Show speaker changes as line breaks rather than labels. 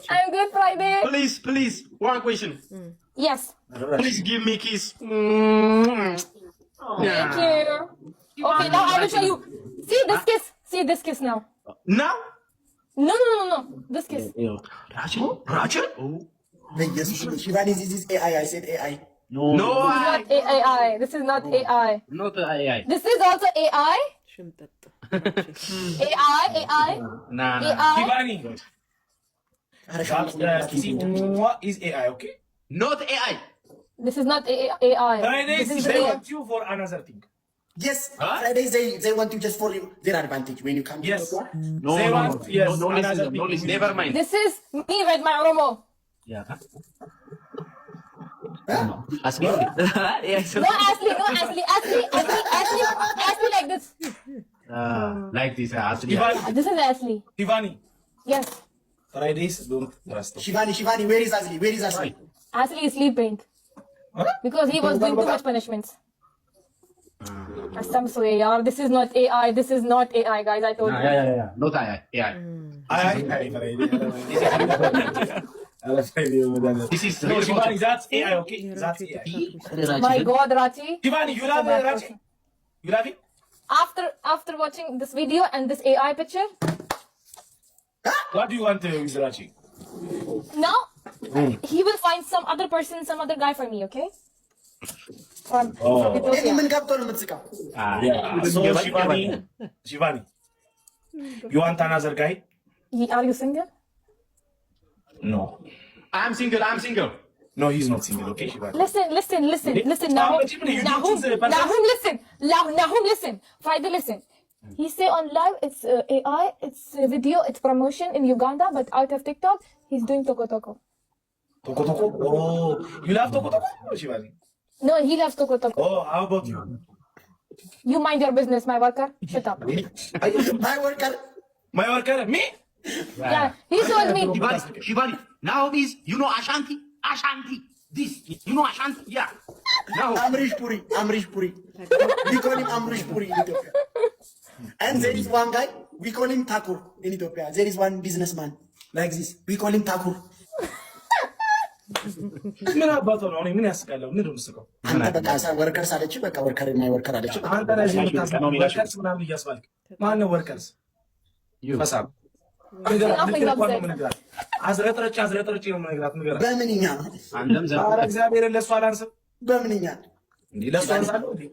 I'm good, Friday.
Please, one question.
Yes.
Please give me kiss.
Thank you. Okay, now I will show you. See this kiss. See this kiss now.
Now?
No. This kiss.
Raja?
Yes, Shivani, this is AI. I said AI.
No,
Not AI. This is not AI.
not AI.
This is also AI. AI.
Nah.
AI.
Shivani, what is AI, okay?
Not AI.
This is not AI.
Fridays,
This is
they
real.
want you for another thing.
Yes,
Huh?
Fridays they want you just for their advantage when you come.
Yes.
To
They want, yes,
No,
another
listen,
thing.
never mind.
This is me with my Oromo.
Yeah.
Ask me. Yes.
No, Ashley like this.
Like this, actually.
Shivani,
This is Ashley.
Shivani,
Yes.
Fridays don't trust them.
Shivani, where is Asli? Where is Asli?
Ashley is sleeping. Because he was doing too much punishments. Some say, yaar, this is not AI. This is not AI, guys. I told you.
Yeah. Not AI. Yeah. This is
No, Shivani, that's AI, okay? That's AI.
My God, Rachi.
Shivani, you love it, Raji? You love it?
After watching this video and this AI picture,
What do you want with Raji?
now he will find some other person, some other guy for me, okay? From
Any
Ethiopia.
man kapto naman sika.
So, Shivani, you want another guy?
Are you single?
No.
I'm single.
No, he's not single, okay, Shivani?
Listen. Nahum, listen. Friday, listen. He say on live, it's AI, it's video, it's promotion in Uganda, but out of TikTok, he's doing toko.
Toko? Oh, you love Toko, Shivani?
No, he loves toko.
Oh, how about you?
You mind your business, my worker. Shut up.
My worker.
My worker, me?
Yeah, he told me.
Shivani, now is, you know Ashanti? This, you know Ashanti? Yeah. Now.
Amrish Puri. We call him Amrish Puri in Ethiopia. And there is one guy, we call him Thakur in Ethiopia. There is one businessman like this. We call him Thakur.
ምን አባቱ ነው? እኔ ምን ያስቃለው? ምን ነው
አንተ በቃ ወርከርስ አለች። በቃ ወርከር እና ወርከር አለች።
አንተ ላይ የምታስበው ወርከርስ ምናምን እያስባልክ ማን ነው ወርከርስ? ፈሳም አዝረጥረጭ ነው የምነግራት። ንገራት
በምንኛ
ኧረ እግዚአብሔርን ለእሱ አላንስም።
በምንኛ
እንዴ ለእሱ አንሳለሁ እንዴ?